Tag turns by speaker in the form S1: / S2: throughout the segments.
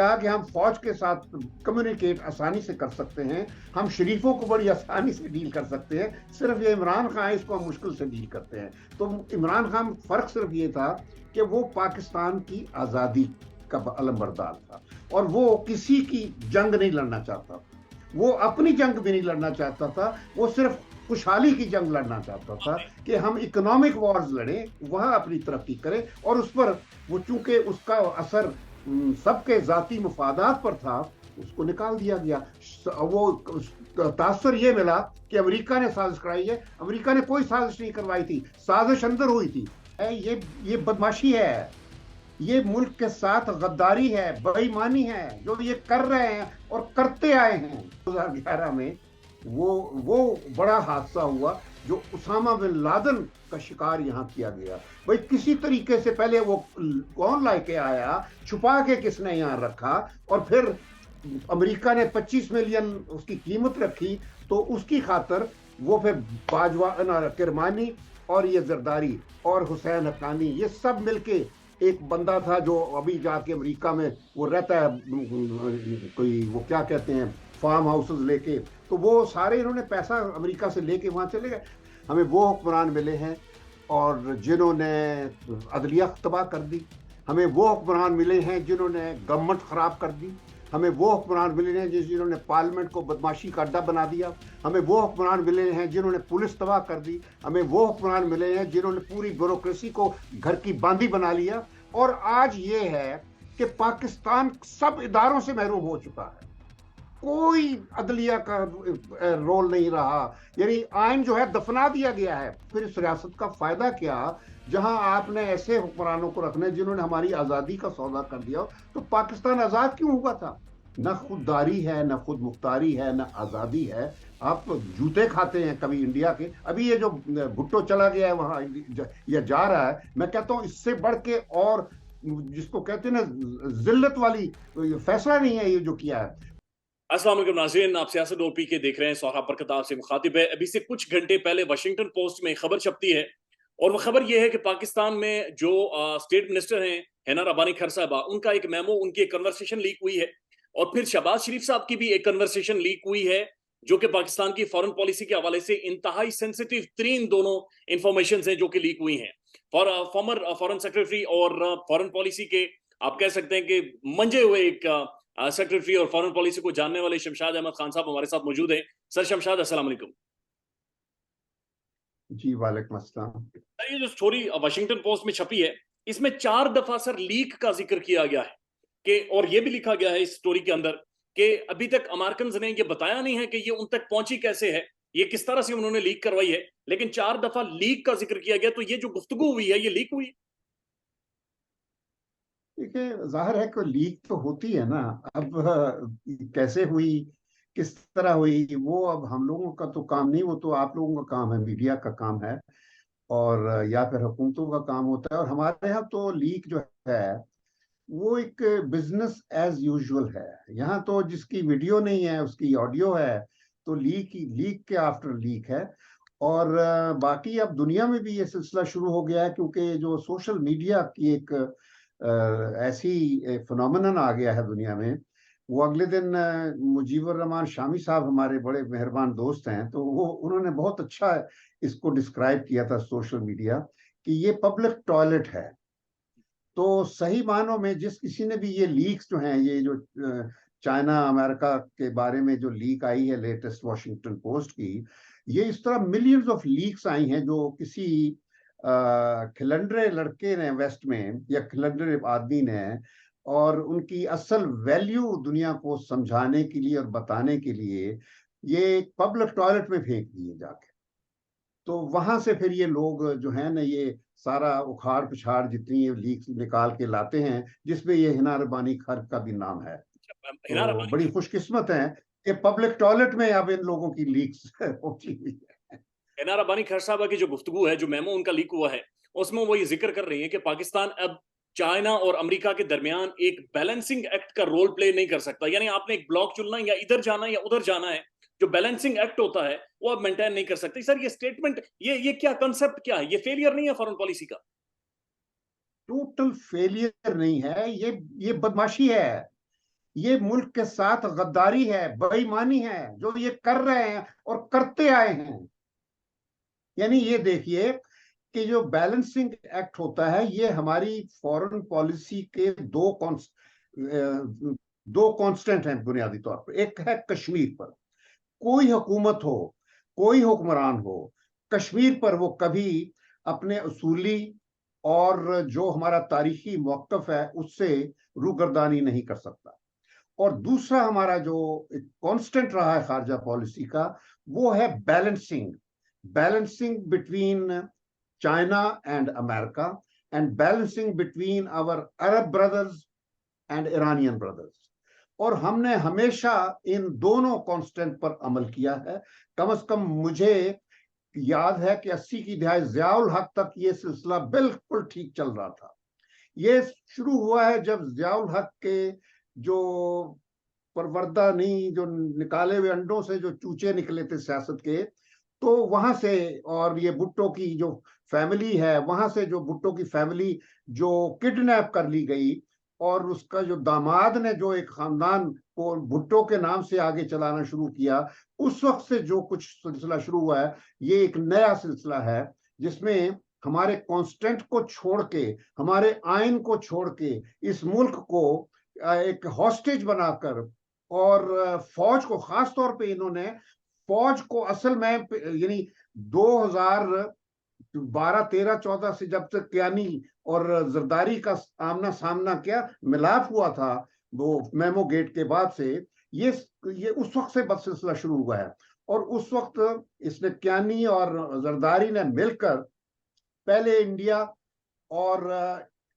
S1: कहा कि हम फौज के साथ कम्युनिकेट आसानी से कर सकते हैं, हम शरीफों को बड़ी आसानी से डील कर सकते हैं, सिर्फ ये इमरान खान है इसको हम मुश्किल से डील करते हैं। तो इमरान खान फर्क सिर्फ ये था कि वो पाकिस्तान की आज़ादी का अलमबरदार था और वो किसी की जंग नहीं लड़ना चाहता, वो अपनी जंग भी नहीं लड़ना चाहता था, वो सिर्फ खुशहाली की जंग लड़ना चाहता था कि हम इकोनॉमिक वॉर्स लड़ें, वह अपनी तरक्की करें। और उस पर वो चूंकि उसका असर सबके जाती मफादात पर था, उसको निकाल दिया गया। वो तासर ये मिला कि अमेरिका ने साजिश कराई है, अमेरिका ने कोई साजिश नहीं करवाई थी, साजिश अंदर हुई थी। ये बदमाशी है, ये मुल्क के साथ गद्दारी है, बेईमानी है जो ये कर रहे हैं और करते आए हैं। 2011 में वो बड़ा हादसा हुआ जो उसामा बिन लादेन का शिकार यहाँ किया गया। भाई किसी तरीके से पहले वो कौन लाके आया, छुपा के किसने यहाँ रखा, और फिर अमेरिका ने 25 मिलियन उसकी कीमत रखी, तो उसकी खातर वो फिर बाजवा किरमानी और ये जरदारी और हुसैन हक्कानी ये सब मिलके एक बंदा था जो अभी जाके अमेरिका में वो रहता है, कोई वो क्या कहते हैं फार्म हाउसेस लेके, तो वो सारे इन्होंने पैसा अमेरिका से लेके वहां चले गए। हमें वो हुक्मरान मिले हैं और जिन्होंने अदलिया तबाह कर दी, हमें वो हुक्मरान मिले हैं जिन्होंने गवर्नमेंट खराब कर दी, हमें वो हुक्मरान मिले हैं जिन्होंने पार्लियामेंट को बदमाशी का अड्डा बना दिया, हमें वो हुक्मरान मिले हैं जिन्होंने पुलिस तबाह कर दी, हमें वो हुक्मरान मिले हैं जिन्होंने पूरी ब्यूरोक्रेसी को घर की बांदी बना लिया। और आज ये है कि पाकिस्तान सब इदारों से महरूम हो चुका है, कोई अदलिया का रोल नहीं रहा, यानी आइन जो है दफना दिया गया है। फिर इस रियासत का फायदा क्या जहां आपने ऐसे हुक्मरानों को रखने जिन्होंने हमारी आज़ादी का सौदा कर दिया। तो पाकिस्तान आज़ाद क्यों हुआ था? न खुददारी है, न खुद मुख्तारी है, न आज़ादी है। आप जूते खाते हैं कभी इंडिया के। अभी ये जो भुट्टो चला गया है वहां या जा रहा है, मैं कहता हूं इससे बढ़ के और जिसको कहते हैं ना जिल्लत वाली फैसला नहीं है ये जो किया है।
S2: अस्सलाम वालेकुम नाज़रीन, आप सियासत और पीके देख रहे हैं। सोहा बरकत आपसे मुखातिब है। अभी से कुछ घंटे पहले वाशिंगटन पोस्ट में खबर छपती है और वो खबर ये है कि पाकिस्तान में जो स्टेट मिनिस्टर हैं हैना रब्बानी खर साहबा, उनका एक मेमो, उनकी एक कन्वर्सेशन लीक हुई है। और फिर शहबाज शरीफ साहब की भी एक कन्वर्सेशन लीक हुई है जो कि पाकिस्तान की फॉरेन पॉलिसी के हवाले से इंतहाई सेंसिटिव तरीन दोनों इंफॉर्मेशन हैं जो कि लीक हुई हैं। फॉर्मर फॉरेन सेक्रेटरी और फॉरेन पॉलिसी के आप कह सकते हैं कि मंजे हुए एक सेक्रेटरी और फॉरेन पॉलिसी को जानने वाले शमशाद अहमद खान साहब हमारे साथ मौजूद हैं। सर शमशाद, अस्सलाम वालेकुम।
S1: जी वालेकुम अस्सलाम।
S2: ये जो स्टोरी वाशिंगटन पोस्ट में छपी है, इसमें 4 दफा सर लीक का जिक्र किया गया है कि, और ये भी लिखा गया है इस स्टोरी के अंदर कि अभी तक अमेरिकन ने ये बताया नहीं है कि ये उन तक पहुंची कैसे है, ये किस तरह से उन्होंने लीक करवाई है, लेकिन 4 दफा लीक का जिक्र किया गया। तो ये जो गुफ्तगू हुई है ये लीक हुई।
S1: देखिए जाहिर है कि लीक तो होती है ना। अब कैसे हुई, किस तरह हुई, वो अब हम लोगों का तो काम नहीं, वो तो आप लोगों का काम है, मीडिया का काम है और या फिर हुकूमतों का काम होता है। और हमारे यहाँ तो लीक जो है वो एक बिजनेस एज यूजुअल है। यहाँ तो जिसकी वीडियो नहीं है उसकी ऑडियो है, तो लीक के आफ्टर लीक है। और बाकी अब दुनिया में भी ये सिलसिला शुरू हो गया है क्योंकि जो सोशल मीडिया की एक ऐसी फिनोमेनन आ गया है दुनिया में। वो अगले दिन मुजीबुर रहमान शामी साहब हमारे बड़े मेहरबान दोस्त हैं, तो वो उन्होंने बहुत अच्छा इसको डिस्क्राइब किया था सोशल मीडिया कि ये पब्लिक टॉयलेट है। तो सही मानों में जिस किसी ने भी ये लीक्स जो हैं, ये जो चाइना अमेरिका के बारे में जो लीक आई है लेटेस्ट वॉशिंगटन पोस्ट की, ये इस तरह मिलियंस ऑफ लीक्स आई हैं जो किसी खिलंडरे लड़के ने वेस्ट में या खिलंडरे आदमी ने, और उनकी असल वैल्यू दुनिया को समझाने के लिए और बताने के लिए ये पब्लिक टॉयलेट में फेंक दिए जाके। तो वहां से फिर ये लोग जो है ना ये सारा उखाड़ पिछाड़ जितनी ये लीक्स निकाल के लाते हैं, जिसमें ये हिना रब्बानी खर का भी नाम है।
S2: हिना
S1: तो
S2: रब्बानी
S1: बड़ी खुशकिस्मत है कि पब्लिक टॉयलेट में अब इन लोगों की लीक्स पहुंची हुई है।
S2: हिना रब्बानी खर साहबा की जो गुफ्तगू है, जो मेमो उनका लीक हुआ है, उसमें वो ये जिक्र कर रही है कि पाकिस्तान अब चाइना और अमेरिका के दरमियान एक बैलेंसिंग एक्ट का रोल प्ले नहीं कर सकता। यानी आपने एक ब्लॉक चुनना है, या इधर जाना है या उधर जाना है, जो बैलेंसिंग एक्ट होता है वो अब मेंटेन नहीं कर सकते। सर ये स्टेटमेंट, ये क्या कंसेप्ट, क्या है ये? फेलियर नहीं है फॉरेन पॉलिसी का?
S1: टोटल फेलियर नहीं है, ये बदमाशी है। ये मुल्क के साथ गद्दारी है, बेईमानी है जो ये कर रहे हैं और करते आए हैं। यानी ये देखिए कि जो बैलेंसिंग एक्ट होता है, ये हमारी फॉरेन पॉलिसी के दो कांस्टेंट हैं बुनियादी तौर पर। एक है कश्मीर पर, कोई हुकूमत हो, कोई हुक्मरान हो, कश्मीर पर वो कभी अपने उसूली और जो हमारा तारीखी मौक़िफ़ है उससे रूगर्दानी नहीं कर सकता। और दूसरा हमारा जो कांस्टेंट रहा है खारजा पॉलिसी का, वो है balancing, balancing between China and America, and balancing between our Arab brothers and Iranian brothers. और हमने हमेशा इन दोनों कांस्टेंट पर अमल किया है। कम से कम मुझे याद है कि 80 की दहाई ज़ियाउल हक तक ये सिलसिला बिल्कुल ठीक चल रहा था। ये शुरू हुआ है जब ज़ियाउल हक के जो परवरदा नहीं, जो निकाले हुए अंडों से जो चूचे निकले थे सियासत के, तो वहां से, और ये भुट्टो की जो फैमिली है, वहां से जो भुट्टो की फैमिली जो किडनैप कर ली गई, और उसका जो दामाद ने जो एक खानदान को भुट्टो के नाम से आगे चलाना शुरू किया, उस वक्त से जो कुछ सिलसिला शुरू हुआ है, ये एक नया सिलसिला है जिसमें हमारे कॉन्स्टेंट को छोड़ के, हमारे आइन को छोड़ के, इस मुल्क को एक हॉस्टेज बनाकर, और फौज को खास तौर पे इन्होंने, फौज को असल में यानी 2012, 13, 14 से जब तक कियानी और जरदारी का आमना सामना किया, मिलाप हुआ था वो मेमो गेट के बाद से, ये उस वक्त से बस सिलसिला शुरू हुआ है। और उस वक्त इसने कियानी और जरदारी ने मिलकर पहले इंडिया और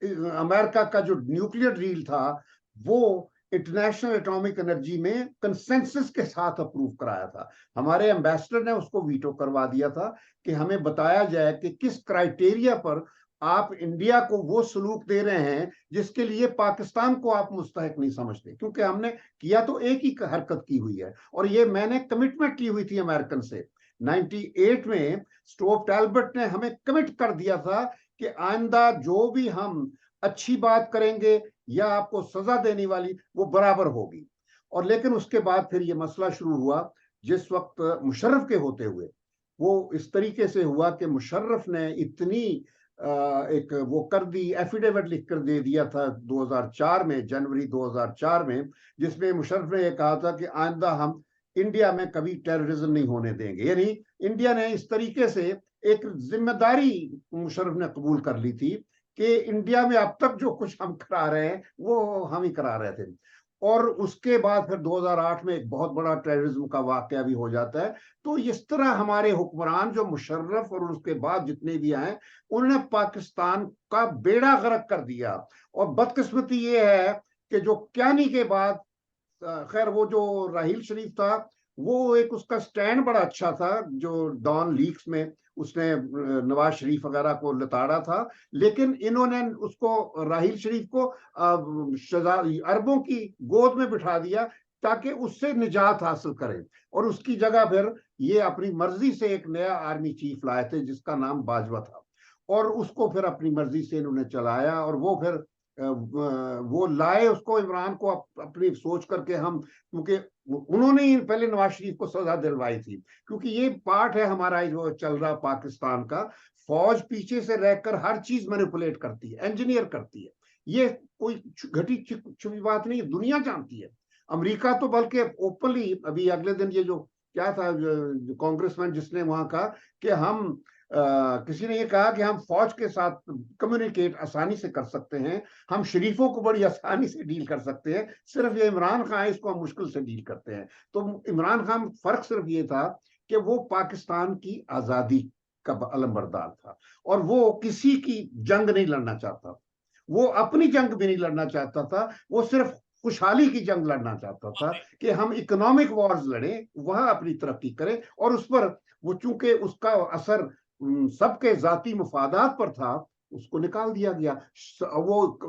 S1: अमेरिका का जो न्यूक्लियर डील था, वो इंटरनेशनल एटॉमिक एनर्जी में कंसेंसस के साथ अप्रूव कराया था। हमारे एम्बेसडर ने उसको वीटो करवा दिया था कि हमें बताया जाए कि किस क्राइटेरिया पर आप इंडिया को वो सलूक दे रहे हैं जिसके लिए पाकिस्तान को आप मुस्तहिक नहीं समझते, क्योंकि हमने किया तो एक ही हरकत की हुई है, और ये मैंने कमिटमेंट की हुई थी अमेरिकन से। 98 में स्टोव टैल्बर्ट ने हमें कमिट कर दिया था कि आइंदा जो भी हम अच्छी बात करेंगे या आपको सजा देने वाली, वो बराबर होगी। और लेकिन उसके बाद फिर ये मसला शुरू हुआ जिस वक्त मुशर्रफ के होते हुए, वो इस तरीके से हुआ कि मुशर्रफ ने इतनी एक वो कर दी, एफिडेविट लिख कर दे दिया था 2004 में, जनवरी 2004 में, जिसमें मुशर्रफ ने यह कहा था कि आइंदा हम इंडिया में कभी टेररिज्म नहीं होने देंगे। यानी इंडिया ने इस तरीके से एक जिम्मेदारी मुशर्रफ ने कबूल कर ली थी कि इंडिया में अब तक जो कुछ हम करा रहे हैं वो हम ही करा रहे थे। और उसके बाद फिर 2008 में एक बहुत बड़ा टेररिज्म का वाकया भी हो जाता है। तो इस तरह हमारे हुक्मरान जो मुशर्रफ और उसके बाद जितने भी आए, उन्होंने पाकिस्तान का बेड़ा गर्क कर दिया। और बदकिस्मती ये है कि जो क्यानी के बाद, खैर वो जो राहील शरीफ था, वो एक उसका स्टैंड बड़ा अच्छा था, जो डॉन लीक्स में उसने नवाज शरीफ वगैरह को लताड़ा था, लेकिन इन्होंने उसको, राहील शरीफ को अरबों की गोद में बिठा दिया ताकि उससे निजात हासिल करें। और उसकी जगह फिर ये अपनी मर्जी से एक नया आर्मी चीफ लाए थे जिसका नाम बाजवा था, और उसको फिर अपनी मर्जी से इन्होंने चलाया। और वो फिर वो लाए उसको, इमरान को अपनी सोच करके हम, क्योंकि उन्होंने ही पहले नवाज शरीफ को सजा दिलवाई थी, क्योंकि ये पार्ट है हमारा जो चल रहा पाकिस्तान का। फौज पीछे से रहकर हर चीज मैनिपुलेट करती है, इंजीनियर करती है। ये कोई घटी छुपी बात नहीं, दुनिया जानती है। अमेरिका तो बल्कि ओपनली, अभी अगले दिन ये जो क्या था, कांग्रेसमैन जिसने वहां कहा कि हम किसी ने ये कहा कि हम फौज के साथ कम्युनिकेट आसानी से कर सकते हैं, हम शरीफों को बड़ी आसानी से डील कर सकते हैं, सिर्फ ये इमरान खान है इसको हम मुश्किल से डील करते हैं। तो इमरान खान, फर्क सिर्फ ये था कि वो पाकिस्तान की आजादी का अलमबरदार था, और वो किसी की जंग नहीं लड़ना चाहता, वो अपनी जंग भी नहीं लड़ना चाहता था, वो सिर्फ खुशहाली की जंग लड़ना चाहता था कि हम इकोनॉमिक वॉर्स लड़ें, वह अपनी तरक्की करें। और उस पर वो, चूंकि उसका असर सबके जाती मुफादात पर था, उसको निकाल दिया गया। वो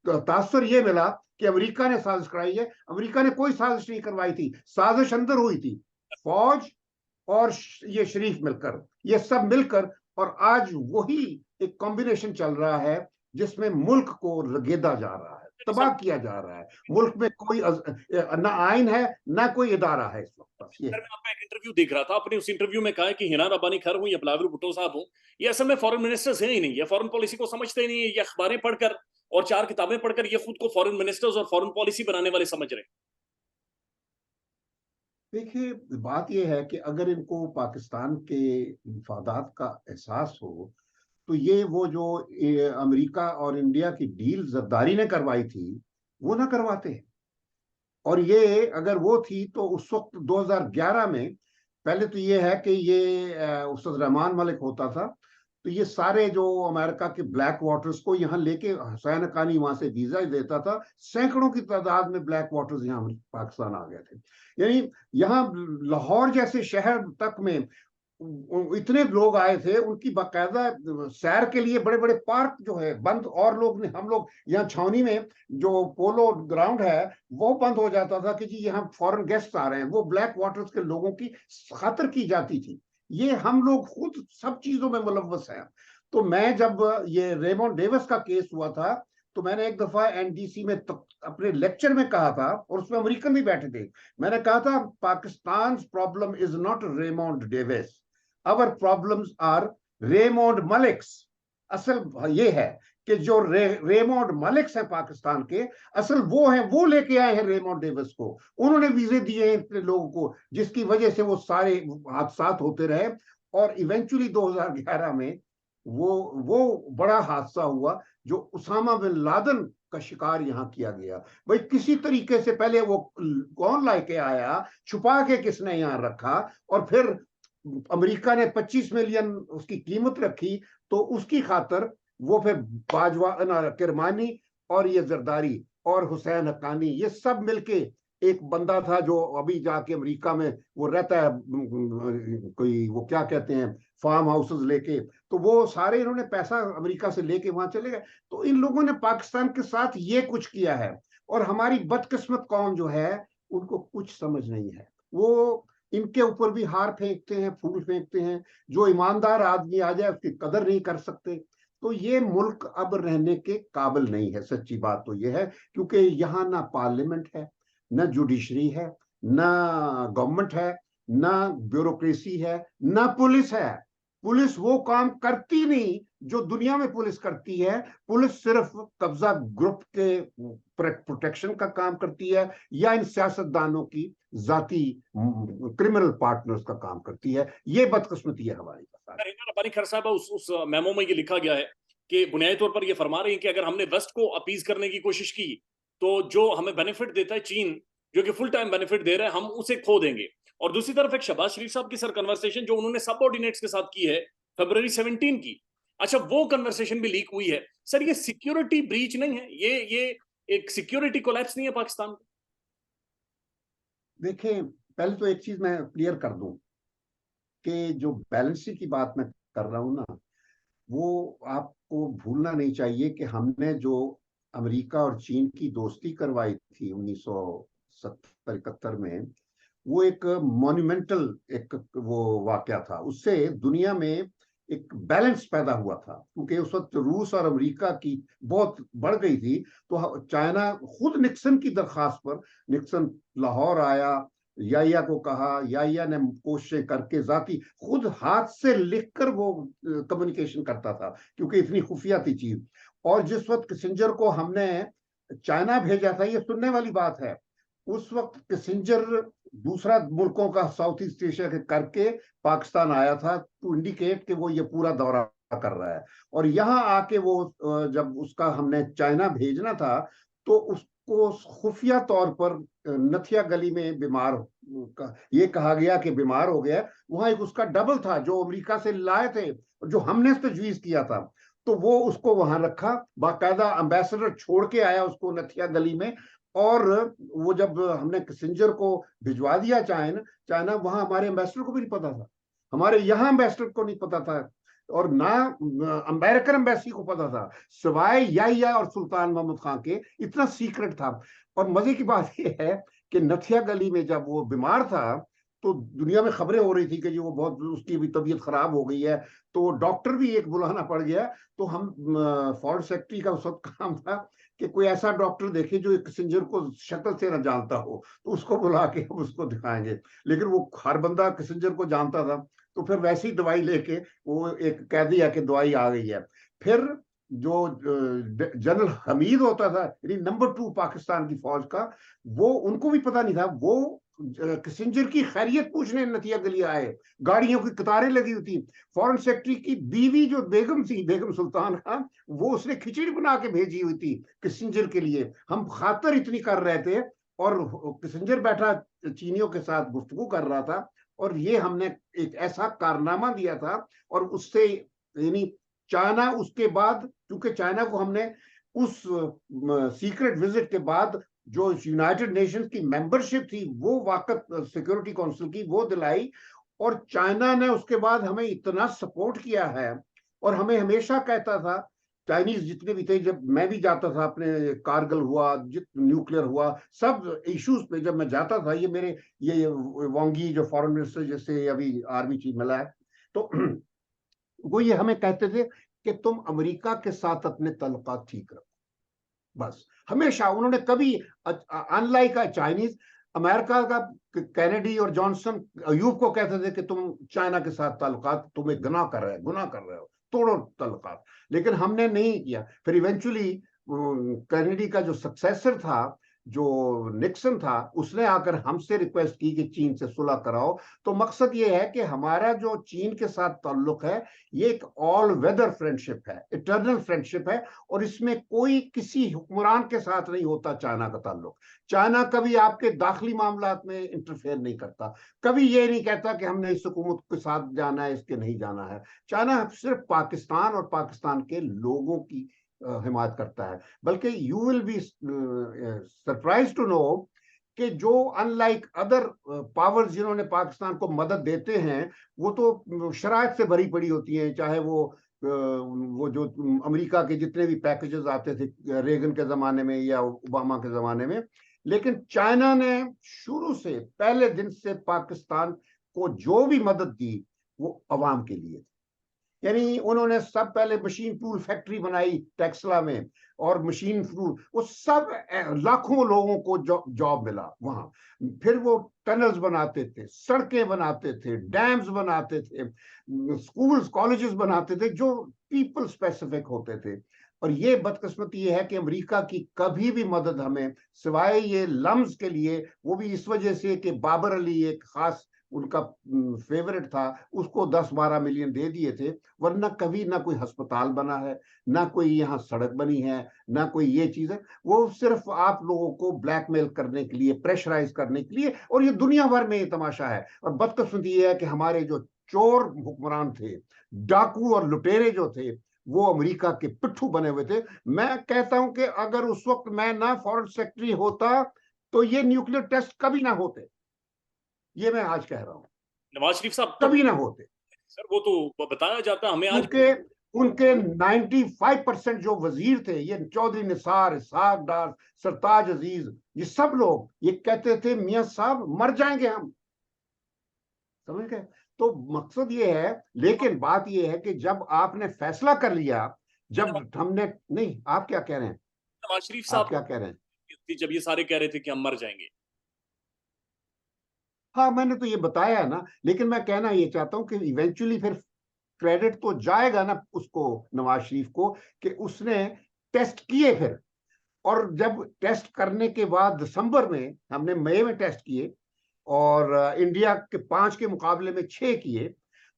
S1: तासर ये मिला कि अमेरिका ने साजिश कराई है। अमेरिका ने कोई साजिश नहीं करवाई थी, साजिश अंदर हुई थी, फौज और ये शरीफ मिलकर, ये सब मिलकर। और आज वही एक कॉम्बिनेशन चल रहा है जिसमें मुल्क को रगेदा जा रहा है। तबाह किया जा रहा है। मुल्क में कोई ना आइन है ना कोई इदारा है इस वक्त, बस ये
S2: सर,
S1: है।
S2: मैं आपका एक इंटरव्यू देख रहा था, आपने उस इंटरव्यू में कहा है कि हिना रब्बानी खैर हूं या बिलावल भुट्टो साहब हूं, ये असल में फॉरेन मिनिस्टर्स हैं ही नहीं, ये फॉरेन पॉलिसी को समझते ही नहीं है, ये अखबारें पढ़कर और 4 किताबें पढ़कर ये खुद को फॉरेन मिनिस्टर्स और फॉरेन पॉलिसी बनाने वाले समझ रहे हैं।
S1: देखिए, बात यह है कि अगर इनको पाकिस्तान के मफादात का एहसास हो, तो ये वो जो अमेरिका और इंडिया की डील जरदारी ने करवाई थी, वो ना करवाते। और ये अगर वो थी तो उस वक्त 2011 में, पहले तो ये है कि ये उस्ताद रहमान मलिक होता था, तो ये सारे जो अमेरिका के ब्लैक वाटर्स को यहाँ लेके हुसैन हक्कानी वहां से वीजा देता था, सैकड़ों की तादाद में ब्लैक वाटर्स यहाँ पाकिस्तान आ गए थे। यानी यहाँ लाहौर जैसे शहर तक में इतने लोग आए थे, उनकी बाकायदा सैर के लिए बड़े बड़े पार्क जो है बंद, और लोग ने, हम लोग यहाँ छावनी में जो पोलो ग्राउंड है वो बंद हो जाता था कि जी यहाँ फॉरेन गेस्ट आ रहे हैं, वो ब्लैक वाटर्स के लोगों की खातिर की जाती थी। ये हम लोग खुद सब चीजों में मुलव्वस हैं। तो मैं जब ये रेमोंड डेविस का केस हुआ था, तो मैंने एक दफा एनडीसी में अपने लेक्चर में कहा था, और उसमें अमेरिकन भी बैठे थे, मैंने कहा था Pakistan problem is not Raymond Davis, our problems are Raymond Maliks. असल ये है कि जो रेमोंड मलिक्स हैं पाकिस्तान के, असल वो हैं, वो लेके आए हैं रेमोंड डेविस को, उन्होंने वीजे दिए हैं इतने लोगों को, जिसकी वजह से वो सारे हादसा होते रहे। और इवेंचुअली 2011 में वो बड़ा हादसा हुआ जो उसामा बिन लादेन का शिकार यहाँ किया गया। भाई किसी तरीके से पहले वो कौन लाके आया, छुपा के किसने यहाँ रखा, और फिर अमेरिका ने 25 मिलियन उसकी कीमत रखी, तो उसकी खातर वो फिर बाजवा किरमानी और ये जरदारी और हुसैन हक्कानी, ये सब मिलके एक बंदा था जो अभी जाके अमेरिका में वो रहता है, कोई वो क्या कहते हैं, फार्म हाउसेस लेके, तो वो सारे इन्होंने पैसा अमेरिका से लेके वहां चले गए। तो इन लोगों ने पाकिस्तान के साथ ये कुछ किया है, और हमारी बदकिस्मत कौम जो है उनको कुछ समझ नहीं है, वो इनके ऊपर भी हार फेंकते हैं, फूल फेंकते हैं। जो ईमानदार आदमी आ जाए उसकी कदर नहीं कर सकते। तो ये मुल्क अब रहने के काबिल नहीं है, सच्ची बात तो ये है, क्योंकि यहाँ ना पार्लियामेंट है, ना जुडिशरी है, ना गवर्नमेंट है, ना ब्यूरोक्रेसी है, ना पुलिस है। पुलिस वो काम करती नहीं जो दुनिया में पुलिस करती है। पुलिस सिर्फ कब्जा ग्रुप के प्रोटेक्शन का काम करती है, या इन सियासतदानों की जाती क्रिमिनल पार्टनर्स का काम करती है। ये बदकिस्मती है हमारी।
S2: हिना रब्बानी खैर साहब, उस मेमो में ये लिखा गया है कि बुनियादी तौर पर ये फरमा रही है कि अगर हमने वेस्ट को अपीज करने की कोशिश की, तो जो हमें बेनिफिट देता है चीन, जो कि फुल टाइम बेनिफिट दे रहा है, हम उसे खो देंगे। और दूसरी तरफ एक शहबाज शरीफ साहब की सर कन्वर्सेशन जो उन्होंने सबऑर्डिनेट्स के साथ की है फरवरी 17 की, अच्छा वो कन्वर्सेशन भी लीक हुई है। सर, ये सिक्योरिटी ब्रीच नहीं है, ये एक सिक्योरिटी कोलैप्स नहीं है पाकिस्तान में?
S1: देखें, पहले तो एक चीज मैं क्लियर कर दूं कि जो बैलेंस शीट की बात मैं कर रहा हूं ना, वो आपको भूलना नहीं चाहिए कि हमने जो अमेरिका और चीन की दोस्ती करवाई थी 1970-71 में, वो एक मॉन्यूमेंटल एक वो वाकया था। उससे दुनिया में एक बैलेंस पैदा हुआ था, क्योंकि उस वक्त रूस और अमेरिका की बहुत बढ़ गई थी। तो चाइना खुद निक्सन की दरखास्त पर, निक्सन लाहौर आया, याया को कहा, याया ने कोशिशें करके जाती खुद हाथ से लिखकर वो कम्युनिकेशन करता था, क्योंकि इतनी खुफिया थी चीज। और जिस वक्त किसिंजर को हमने चाइना भेजा था, ये सुनने वाली बात है, उस वक्त किसिंजर दूसरा मुल्कों का साउथ ईस्ट एशिया के करके पाकिस्तान आया था, टू इंडिकेट कि वो ये पूरा दौरा कर रहा है। और यहाँ आके वो जब उसका हमने चाइना भेजना था, तो उसको खुफिया तौर पर नथिया गली में बीमार ये कहा गया कि बीमार हो गया। वहां एक उसका डबल था जो अमेरिका से लाए थे, जो हमने तजवीज किया था, तो वो उसको वहां रखा, बाकायदा एम्बेसडर छोड़ के आया उसको नथिया गली में। और वो जब हमने किसिंजर को भिजवा दिया चाइना, चाइना वहां हमारे एम्बेसडर को भी नहीं पता था, हमारे यहाँ एम्बेसडर को नहीं पता था, और ना अमेरिकन एम्बेसी को पता था, सिवाय याहिया और सुल्तान मोहम्मद खान के। इतना सीक्रेट था। और मजे की बात यह है कि नथिया गली में जब वो बीमार था, तो दुनिया में खबरें हो रही थी कि जी वो बहुत, उसकी भी तबीयत खराब हो गई है, तो डॉक्टर भी एक बुलाना पड़ गया। तो हम फॉरेन सेक्रेटरी का उस वक्त काम था कि कोई ऐसा डॉक्टर देखे जो किसिंजर को शक्ल से न जानता हो, तो उसको बुला के हम उसको दिखाएंगे। लेकिन वो हर बंदा किसिंजर को जानता था, तो फिर वैसी दवाई लेके वो एक कह दिया कि दवाई आ गई है। फिर जो जनरल हमीद होता था, यानी नंबर 2 पाकिस्तान की फौज का, वो उनको भी पता नहीं था, वो किसिंजर की खैरियत पूछने नतिया गली आए, गाड़ियों की कतारें लगी हुई थी। फॉरेन सेक्रेटरी की बीवी जो बेगम थी, बेगम सुल्तान खान, वो उसने खिचड़ी बना के भेजी हुई थी किसिंजर के लिए। हम खातर इतनी कर रहे थे, और किसिंजर बैठा चीनियों के साथ गुफ्तगू कर रहा था, और ये हमने एक ऐसा कारनामा दिया था। और उससे यानी चाइना उसके बाद, क्योंकि चाइना को हमने उस सीक्रेट विजिट के बाद जो यूनाइटेड नेशंस की मेंबरशिप थी, वो वाकत सिक्योरिटी काउंसिल की, वो दिलाई। और चाइना ने उसके बाद हमें इतना सपोर्ट किया है, और हमें हमेशा कहता था, चाइनीज जितने भी थे, जब मैं भी जाता था, अपने कारगिल हुआ, न्यूक्लियर हुआ, सब इश्यूज पे जब मैं जाता था, ये मेरे ये वांगी जो फॉरेन मिनिस्टर जैसे अभी आर्मी चीफ मिला है, तो वो ये हमें कहते थे कि तुम अमेरिका के साथ अपने तल्लुकात ठीक रखो। बस हमेशा उन्होंने कभी, अनलाइक चाइनीज, अमेरिका का कैनेडी और जॉनसन अयूब को कहते थे कि तुम चाइना के साथ ताल्लुकात, तुम्हें गुनाह कर रहे हो, तोड़ो ताल्लुकात। लेकिन हमने नहीं किया। फिर इवेंचुअली कैनेडी का जो सक्सेसर था, जो निक्सन था, उसने आकर हमसे रिक्वेस्ट की कि चीन से सुलह कराओ। तो मकसद ये है कि हमारा जो चीन के साथ ताल्लुक है, ये एक ऑल वेदर फ्रेंडशिप है, इटर्नल फ्रेंडशिप है, और इसमें कोई किसी हुक्मरान के साथ नहीं होता चाइना का ताल्लुक। चाइना कभी आपके दाखिली मामलात में इंटरफेयर नहीं करता, कभी ये नहीं कहता कि हमने इस हुकूमत के साथ जाना है, इसके नहीं जाना है। चाइना सिर्फ पाकिस्तान और पाकिस्तान के लोगों की हिमायत करता है। बल्कि you will be surprise to know कि जो अनलाइक अदर पावर्स जिन्होंने पाकिस्तान को मदद देते हैं, वो तो शराइत से भरी पड़ी होती हैं, चाहे वो जो अमेरिका के जितने भी पैकेजेस आते थे रेगन के जमाने में या ओबामा के जमाने में। लेकिन चाइना ने शुरू से, पहले दिन से पाकिस्तान को जो भी मदद दी, वो अवाम के लिए। यानी उन्होंने सब पहले मशीन टूल फैक्ट्री बनाई टेक्सला में, और मशीन टूल, वो सब लाखों लोगों को जॉब मिला वहां। फिर वो टनल्स बनाते थे, सड़कें बनाते थे, डैम्स बनाते थे, स्कूल्स कॉलेजेस बनाते थे, जो पीपल स्पेसिफिक होते थे। और ये बदकिस्मती ये है कि अमेरिका की कभी भी मदद हमें, सिवाय ये लम्स के लिए, वो भी इस वजह से कि बाबर अली एक खास उनका फेवरेट था, उसको 10-12 मिलियन दे दिए थे, वरना कभी ना कोई अस्पताल बना है, ना कोई यहाँ सड़क बनी है, ना कोई ये चीज है। वो सिर्फ आप लोगों को ब्लैकमेल करने के लिए, प्रेशराइज करने के लिए, और ये दुनिया भर में ये तमाशा है। और बदकिस्मती ये है कि हमारे जो चोर हुक्मरान थे, डाकू और लुटेरे जो थे, वो अमेरिका के पिट्ठू बने हुए थे। मैं कहता हूं कि अगर उस वक्त मैं ना फॉरेन सेक्रेटरी होता, तो ये न्यूक्लियर टेस्ट कभी ना होते। ये मैं आज कह रहा हूं,
S2: नवाज शरीफ साहब तो
S1: कभी ना होते।
S2: सर वो तो बताया जाता हमें आज।
S1: क्योंकि उनके 95% जो वजीर थे, ये चौधरी निसार, इसहाक डार, सरताज अजीज, ये सब लोग ये कहते थे, मियां साहब मर जाएंगे हम, समझ गए। तो मकसद ये है। लेकिन बात ये है कि जब आपने फैसला कर लिया, जब हमने, नहीं, आप क्या कह रहे हैं,
S2: नवाज शरीफ
S1: आप
S2: साहब
S1: क्या कह रहे हैं?
S2: जब ये सारे कह रहे थे कि हम मर जाएंगे।
S1: हाँ, मैंने तो ये बताया है ना। लेकिन मैं कहना ये चाहता हूं कि इवेंचुअली फिर क्रेडिट तो जाएगा ना उसको, नवाज शरीफ को, कि उसने टेस्ट किए फिर। और जब टेस्ट करने के बाद दिसंबर में, हमने मई में टेस्ट किए, और इंडिया के 5 के मुकाबले में 6 किए।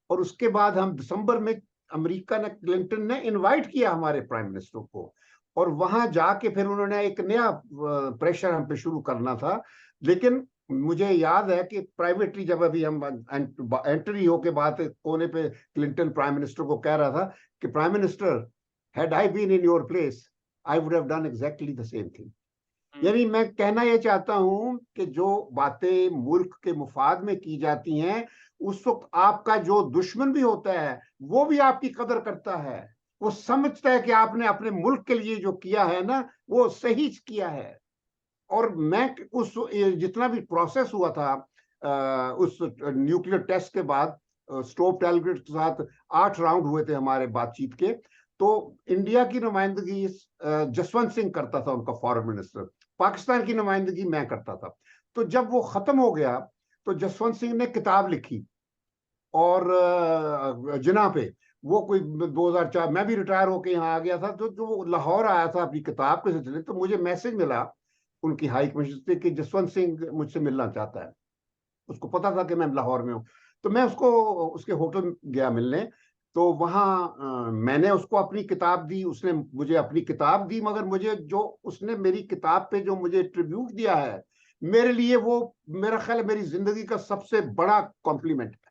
S1: और उसके बाद हम दिसंबर में, अमेरिका ने, क्लिंटन ने इनवाइट किया हमारे प्राइम मिनिस्टर को, और वहां जाके फिर उन्होंने एक नया प्रेशर हम पे शुरू करना था। लेकिन मुझे याद है कि प्राइवेटली जब अभी हम एंट्री होके बात कोने पे, क्लिंटन प्राइम मिनिस्टर को कह रहा था कि prime minister, had I been in your place, I would have done exactly the same thing. यानी मैं कहना यह चाहता हूं कि जो बातें मुल्क के मुफाद में की जाती हैं, उस वक्त आपका जो दुश्मन भी होता है, वो भी आपकी कदर करता है। वो समझता है कि आपने अपने मुल्क के लिए जो किया है ना, वो सही किया है। और मैं उस जितना भी प्रोसेस हुआ था उस न्यूक्लियर टेस्ट के बाद, स्टोव टेलग्रेट के साथ 8 राउंड हुए थे हमारे बातचीत के। तो इंडिया की नुमाइंदगी जसवंत सिंह करता था, उनका फॉरेन मिनिस्टर। पाकिस्तान की नुमाइंदगी मैं करता था। तो जब वो खत्म हो गया तो जसवंत सिंह ने किताब लिखी, और जिना पे वो कोई 2004, मैं भी रिटायर होके यहाँ आ गया था, तो जो वो लाहौर आया था अपनी किताब के सिलसिले, तो मुझे मैसेज मिला उनकी हाई कमिश्नर से कि जसवंत सिंह मुझसे मिलना चाहता है। उसको पता था कि मैं लाहौर में हूँ। तो मैं उसको उसके होटल गया मिलने। तो वहाँ मैंने उसको अपनी किताब दी, उसने मुझे अपनी किताब दी, मगर मुझे जो उसने मेरी किताब पे जो मुझे ट्रिब्यूट दिया है, मेरे लिए वो, मेरा ख्याल है, मेरी जिंदगी का सबसे बड़ा कॉम्प्लीमेंट है।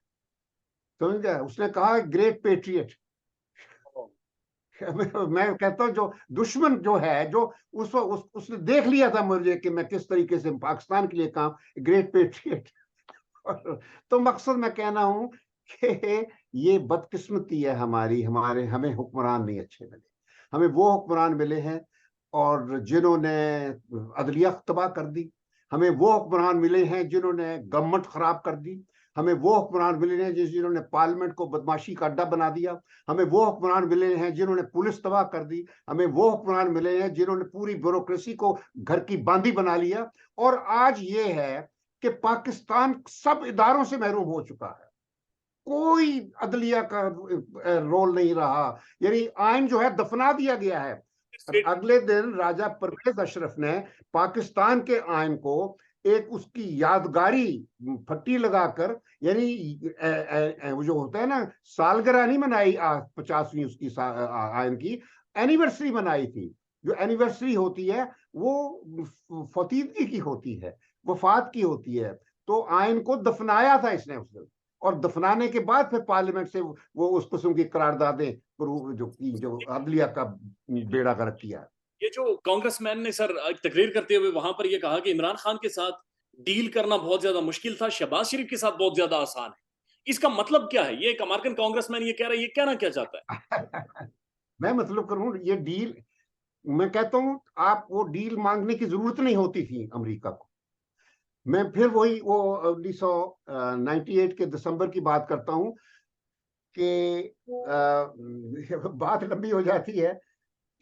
S1: समझ गया? उसने कहा ग्रेट पेट्रियट। मैं कहता हूँ जो दुश्मन जो है, जो उसने देख लिया था मुझे कि मैं किस तरीके से पाकिस्तान के लिए काम, ग्रेट पेट्रियट। तो मकसद मैं कहना हूं कि ये बदकिस्मती है हमारी, हमें हुक्मरान नहीं अच्छे मिले। हमें वो हुक्मरान मिले हैं और जिन्होंने अदलिया तबाह कर दी। हमें वो हुक्मरान मिले हैं जिन्होंने गवर्नमेंट खराब कर दी। हमें वो हुक्मरान मिले हैं जिन्होंने पार्लियामेंट को बदमाशी का अड्डा बना दिया। हमें वो हुक्मरान मिले हैं जिन्होंने पुलिस तबाह कर दी। हमें वो हुक्मरान मिले हैं जिन्होंने पूरी ब्यूरोक्रेसी को घर की बांदी बना लिया। और आज ये है कि पाकिस्तान सब इदारों से महरूम हो चुका है। कोई अदलिया का रोल नहीं रहा। यानी आइन जो है दफना दिया गया है। अगले दिन राजा परवेज अशरफ ने पाकिस्तान के आइन को एक उसकी यादगारी फट्टी लगाकर, यानी वो जो होता है ना, सालगिरह नहीं मनाई 50वीं उसकी आइन की, एनिवर्सरी मनाई थी। जो एनिवर्सरी होती है वो फतीदगी की होती है, वफात की होती है। तो आइन को दफनाया था इसने उस दिन, और दफनाने के बाद फिर पार्लियामेंट से वो उस किस्म की करारदादें जो अदलिया का बेड़ा गर्क किया।
S2: ये जो कांग्रेसमैन ने सर एक तकरीर करते हुए वहां पर ये कहा कि इमरान खान के साथ डील करना बहुत ज्यादा मुश्किल था, शहबाज शरीफ के साथ बहुत ज्यादा आसान है। इसका मतलब क्या है? ये एक अमेरिकन कांग्रेसमैन ये कह रहा है, ये कहना क्या चाहता है?
S1: मैं मतलब करूं ये डील, मैं कहता हूं आप वो डील मांगने की जरूरत नहीं होती थी अमेरिका को। मैं फिर वही वो 1998 के दिसंबर की बात करता हूं कि बात लंबी हो जाती है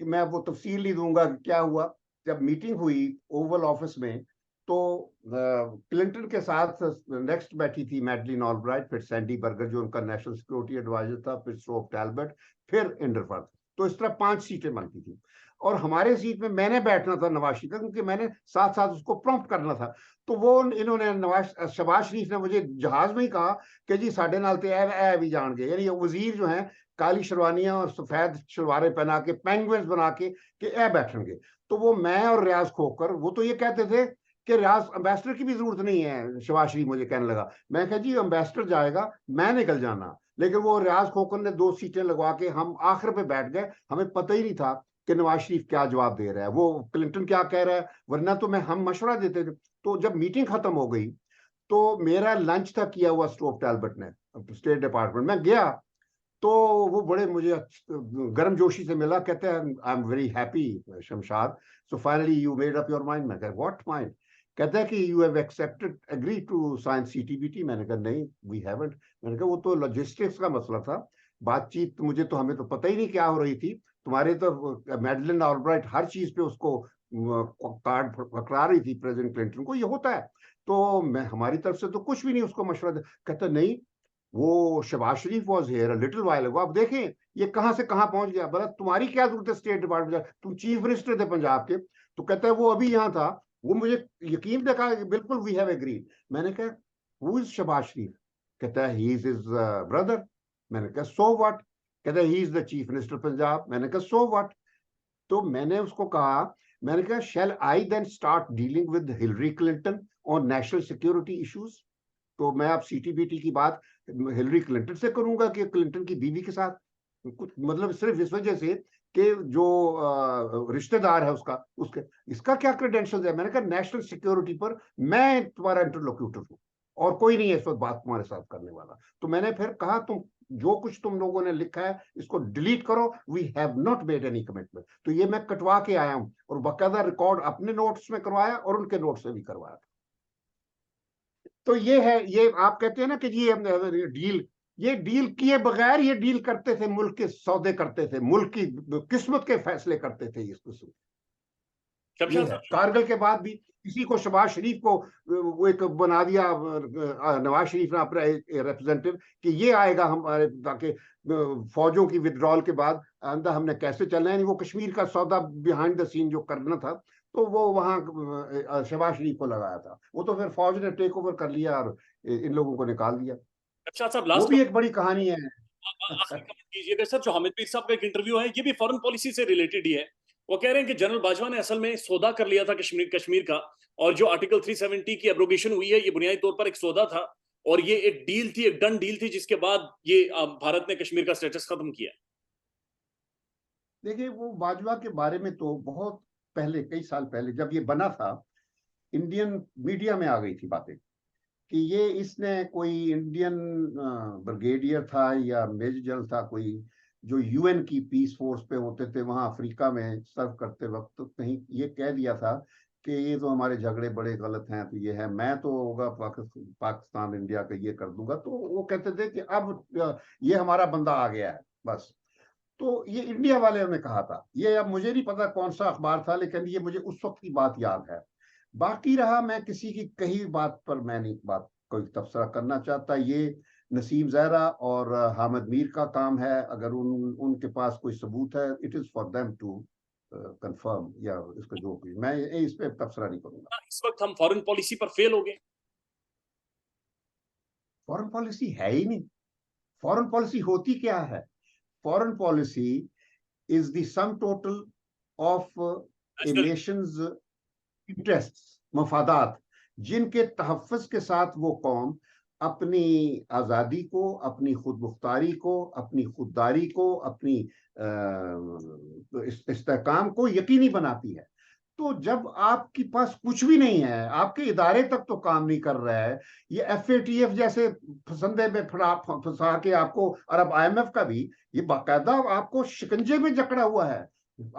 S1: कि मैं वो तफसील नहीं दूंगा कि क्या हुआ। जब मीटिंग हुई ओवल ऑफिस में, तो क्लिंटन के साथ नेक्स्ट बैठी थी मैडलिन ऑलब्राइट, फिर सैंडी बर्गर जो उनका नेशनल सिक्योरिटी एडवाइजर था, फिर स्ट्रोप टैलबर्ट, फिर इंडरफर्थ। तो इस तरह 5 सीटें बनती थी, और हमारे सीट में मैंने बैठना था नवाज शरीफ का, क्योंकि मैंने साथ साथ उसको प्रॉम्प्ट करना था। तो वो इन्होंने शहबाज शरीफ ने मुझे जहाज में ही कहा कि जी साढ़े नाल ते ए भी जान गए, यानी वजीर जो है काली शेरवानियां और सफेद शलवारें पहना के, पेंगुइन्स बना के कि ए बैठेंगे। तो वो मैं और रियाज खोकर, वो तो ये कहते थे कि रियाज अम्बेसडर की भी जरूरत नहीं है, शहबाज शरीफ मुझे कहने लगा। मैं कहा जी अम्बेसडर जाएगा, मैं निकल जाना। लेकिन वो रियाज खोकर ने 2 सीटें लगवा के हम आखिर पे बैठ गए। हमें पता ही नहीं था कि नवाज शरीफ क्या जवाब दे रहा है, वो क्लिंटन क्या कह रहा है, वरना तो हम मशवरा देते थे। तो जब मीटिंग खत्म हो गई तो मेरा लंच था किया हुआ स्टोव टैलबर्ट ने, स्टेट डिपार्टमेंट में गया। तो वो बड़े मुझे गर्म जोशी से मिला, कहते हैं I am very happy Shamshad, so finally you made up your mind. मैं कहा व्हाट माइंड? कहता है कि you have accepted agree to sign CTBT. मैंने कहा नहीं, वी हैवंट। मैंने कहा वो तो लॉजिस्टिक्स का मसला था, बातचीत मुझे तो, हमें तो पता ही नहीं क्या हो रही थी। तुम्हारे तो मैडलिन ऑलब्राइट हर चीज पे उसको कार्ड पकड़ा रही थी प्रेसिडेंट क्लिंटन को, ये होता है। तो मैं, हमारी तरफ से तो कुछ भी नहीं उसको मशवरा दे। कहता नहीं, वो शहबाज शरीफ वॉज हियर लिटिल वाइल अगो। आप देखें ये कहां से कहां पहुंच गया। बोला तुम्हारी क्या जरूरत है स्टेट डिपार्टमेंट, तुम चीफ मिनिस्टर थे पंजाब के। तो कहता है वो अभी यहाँ था, वो मुझे यकीन देखा कि बिल्कुल वी हैव एग्रीड। मैंने कहा हु इज शहबाज शरीफ? कहता है ही इज हिज ब्रदर। मैंने कहा सो व्हाट? कहता है he is the chief minister Punjab. मैंने कहा सो व्हाट? तो मैंने उसको कहा, मैंने कहा shall I then start dealing with Hillary Clinton on national security issues? तो मैं अब सीटीबीटी की बात हिलरी क्लिंटन से करूंगा कि क्लिंटन की बीवी के साथ? कुछ मतलब सिर्फ इस वजह से कि जो रिश्तेदार है उसका, उसके, इसका क्या क्रेडेंशियल है? मैंने कहा नेशनल सिक्योरिटी पर मैं तुम्हारा इंटरलोक्यूटर हूं, और कोई नहीं है इस वक्त बात तुम्हारे साथ करने वाला। तो मैंने फिर कहा तुम जो कुछ तुम लोगों ने लिखा है इसको डिलीट करो, we have not made any commitment. तो ये मैं कटवा के आया हूं, और बाकायदा रिकॉर्ड अपने नोट्स में करवाया और उनके नोट्स में भी करवाया। तो ये है, ये आप कहते हैं ना कि ये डील ये डील किए बगैर ये डील करते थे, मुल्क के सौदे करते थे, मुल्क की किस्मत के फैसले करते थे। इसको ये
S2: शमशाद
S1: है।
S2: साहब,
S1: कारगिल के बाद भी किसी को, शहबाज शरीफ को वो एक बना दिया, नवाज शरीफ ने अपना रिप्रेजेंटेटिव कि ये आएगा हमारे, ताकि फौजों की विड्रॉल के बाद अंदर हमने कैसे चलना है। नहीं, वो कश्मीर का सौदा बिहाइंड द सीन जो करना था, तो वो वहां शहबाज शरीफ को लगाया था। वो तो फिर फौज ने टेक ओवर कर लिया और इन लोगों को निकाल दिया।
S2: शमशाद साहब,
S1: वो
S2: लास्ट
S1: भी एक बड़ी कहानी है।
S2: आखिरी कमेंट कीजिएगा सर। जो हामिद मीर साहब का एक इंटरव्यू है, ये भी फॉरेन पॉलिसी से रिलेटेड ही है। वो कह रहे हैं कि जनरल बाजवा ने असल में सौदा कर लिया था कश्मीर का, और जो आर्टिकल 370 की एब्रोगेशन हुई है, ये बुनियादी तौर पर एक सौदा था, और ये एक डील थी, एक डन डील थी, जिसके बाद ये भारत ने कश्मीर का स्टेटस खत्म किया।
S1: देखिए, वो बाजवा के बारे में तो बहुत पहले, कई साल पहले जब ये बना था, इंडियन मीडिया में आ गई थी बातें कि ये, इसने कोई इंडियन ब्रिगेडियर था या मेजर जनरल था कोई, जो यूएन की पीस फोर्स पे होते थे वहां अफ्रीका में सर्व करते वक्त, तो कहीं ये कह दिया था कि ये तो हमारे झगड़े बड़े गलत हैं, तो ये है, मैं तो होगा पाकिस्तान इंडिया का ये कर दूंगा। तो वो कहते थे कि अब ये हमारा बंदा आ गया है बस। तो ये इंडिया वाले ने कहा था। ये अब मुझे नहीं पता कौन सा अखबार था, लेकिन ये मुझे उस वक्त की बात याद है। बाकी रहा, मैं किसी की कही बात पर मैं नहीं बात कोई तबसरा करना चाहता। ये नसीम जहरा और हामिद मीर का काम है। अगर उनके पास कोई सबूत है, it is for them to confirm, या इसको जो भी, मैं इस पे तबसरा नहीं करूंगा।
S2: इस वक्त हम फॉरेन पॉलिसी पर फेल हो गए।
S1: फॉरेन पॉलिसी है ही नहीं। फॉरेन पॉलिसी होती क्या है? Foreign policy is the sum total of a
S2: national.
S1: Nations interest, मफादात, जिनके तहफ़्फ़ुज़ के साथ वो कौम अपनी आज़ादी को, अपनी खुद मुख्तारी को, अपनी खुददारी को, अपनी इस्तेहकाम को यकीनी बनाती है। तो जब आपके पास कुछ भी नहीं है, आपके इदारे तक तो काम नहीं कर रहा है, ये FATF जैसे फंदे में फंसा के आपको, और अब IMF का भी, ये बाकायदा आपको शिकंजे में जकड़ा हुआ है।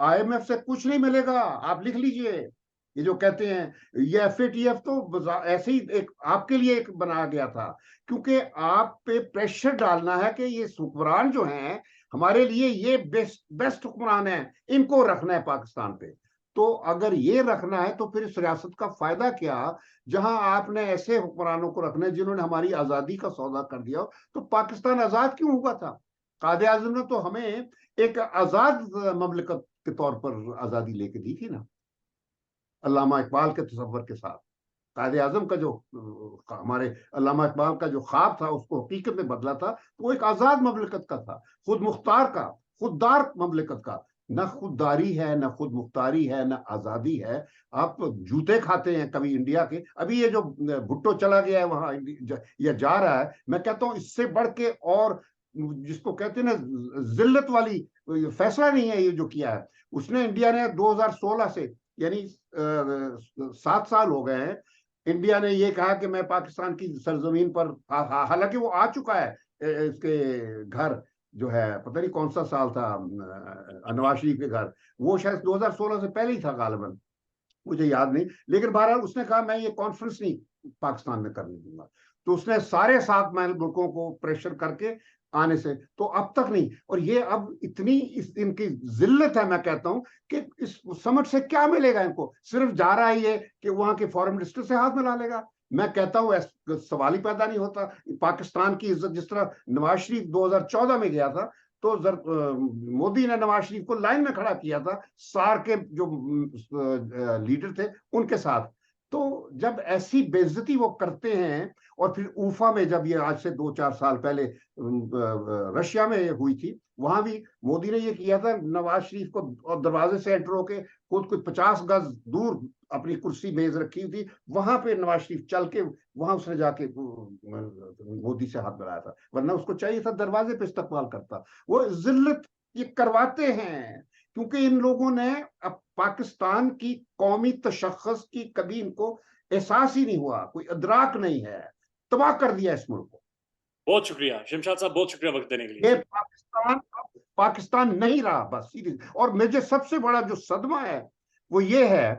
S1: IMF से कुछ नहीं मिलेगा, आप लिख लीजिए। ये जो कहते हैं ये FATF, तो ऐसे ही एक आपके लिए एक बनाया गया था, क्योंकि आप पे प्रेशर डालना है कि ये हुक्मरान जो हैं हमारे लिए, ये बेस्ट हुक्मरान है, इनको रखना है पाकिस्तान पे। तो अगर ये रखना है, तो फिर इस रियासत का फायदा क्या, जहां आपने ऐसे हुक्मरानों को रखना है जिन्होंने हमारी आजादी का सौदा कर दिया हो। तो पाकिस्तान आजाद क्यों हुआ था? कायदे आजम ने तो हमें एक आजाद ममलिकत के तौर पर आजादी लेके दी थी ना, अल्लामा इकबाल के तसव्वुर के साथ। कायदे आजम का जो हमारे अल्लामा इकबाल का जो ख्वाब था, उसको हकीकत में बदला था, तो वो एक आजाद ममलिकत का था, खुद मुख्तार का, खुददार ममलिकत का। न खुददारी है, न खुद मुख्तारी है, न आजादी है। आप जूते खाते हैं कभी इंडिया के। अभी ये जो भुट्टो चला गया है वहां, या जा रहा है, मैं कहता हूं इससे बढ़ के और, जिसको कहते हैं ना, जिल्लत वाली फैसला नहीं है ये जो किया है उसने। इंडिया ने 2016 से, यानी 7 साल हो गए हैं, इंडिया ने ये कहा कि मैं पाकिस्तान की सरजमीन पर, हालांकि वो आ चुका है इसके घर, जो है पता नहीं कौन सा साल था, नवाज शरीफ के घर, वो शायद 2016 से पहले ही था गालिबन, मुझे याद नहीं। लेकिन बहरहाल उसने कहा मैं ये कॉन्फ्रेंस नहीं पाकिस्तान में करने दूंगा। तो उसने सारे 7 मुल्कों को प्रेशर करके आने से, तो अब तक नहीं। और ये अब इतनी इनकी जिल्लत है, मैं कहता हूं कि इस समझ से क्या मिलेगा इनको? सिर्फ जा रहा है ये कि वहां के फॉरेन मिनिस्टर से हाथ मिला लेगा। मैं कहता हूं सवाल ही पैदा नहीं होता। पाकिस्तान की इज्जत, जिस तरह नवाज शरीफ 2014 में गया था, तो मोदी ने नवाज शरीफ को लाइन में खड़ा किया था सार के जो लीडर थे उनके साथ। तो जब ऐसी बेइज्जती वो करते हैं, और फिर उफा में जब ये आज से 2-4 साल पहले रशिया में हुई थी, वहां भी मोदी ने ये किया था, नवाज शरीफ को और दरवाजे से एंटर होके खुद कुछ 50 गज दूर अपनी कुर्सी मेज रखी हुई थी, वहां पे नवाज शरीफ चल के वहां उसने जाके मोदी से हाथ मिलाया था। वरना उसको चाहिए था दरवाजे पे इस्तकबाल करता। वो जिल्लत ये करवाते हैं क्योंकि इन लोगों ने अब पाकिस्तान की कौमी तशख्खुस की कभी इनको एहसास ही नहीं हुआ, कोई अदराक नहीं है। तबाह कर दिया इस मुल्क को।
S2: बहुत शुक्रिया शमशाद साहब, बहुत शुक्रिया वक्त देने के लिए।
S1: ये पाकिस्तान नहीं रहा, बस सीधी। और मुझे सबसे बड़ा जो सदमा है वो ये है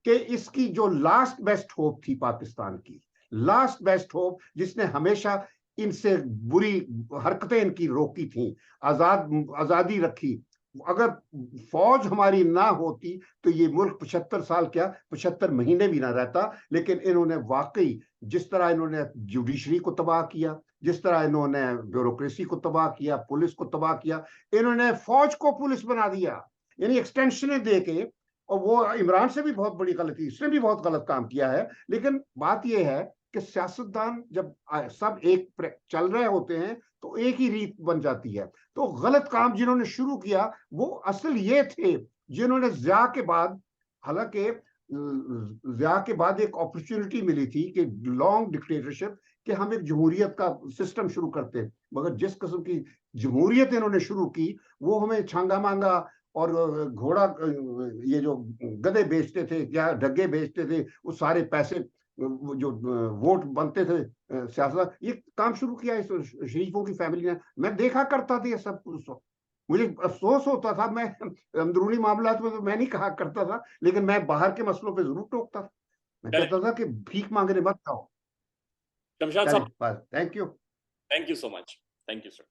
S1: कि इसकी जो लास्ट बेस्ट होप थी पाकिस्तान की, लास्ट बेस्ट होप, जिसने हमेशा इनसे बुरी हरकतें इनकी रोकी थी, आजादी रखी। अगर फौज हमारी ना होती तो ये मुल्क 75 साल क्या 75 महीने भी ना रहता। लेकिन इन्होंने वाकई जिस तरह इन्होंने जुडिशरी को तबाह किया, जिस तरह इन्होंने ब्यूरोक्रेसी को तबाह किया, पुलिस को तबाह किया, इन्होंने फौज को पुलिस बना दिया, यानी एक्सटेंशन दे के। और वो इमरान से भी बहुत बड़ी गलती, इसने भी बहुत गलत काम किया है। लेकिन बात यह है कि सियासतदान जब सब एक चल रहे होते हैं तो एक ही रीत बन जाती है। तो गलत काम जिन्होंने शुरू किया वो असल ये थे जिन्होंने जिया के बाद, हालांकि जिया के बाद एक अपॉर्चुनिटी मिली थी कि लॉन्ग डिक्टेटरशिप, कि हम एक जमहूरियत का सिस्टम शुरू करते, मगर जिस किस्म की जमहूरियत इन्होंने शुरू की वो हमें छांगा मांगा और घोड़ा, ये जो गधे बेचते थे या डग्गे बेचते थे, वो सारे पैसे जो वोट बनते थे सियासत, ये काम शुरू किया इस शरीफों की फैमिली ने। मैं देखा करता था ये सब कुछ, मुझे अफसोस होता था। मैं अंदरूनी मामलात में तो मैं नहीं कहा करता था, लेकिन मैं बाहर के मसलों पे जरूर टोकता था। मैं कहता था कि भीख मांगने मत जाओ।
S2: शमशाद
S1: चले
S2: साहब,
S1: बस, thank you.
S2: Thank you so much. Thank you sir.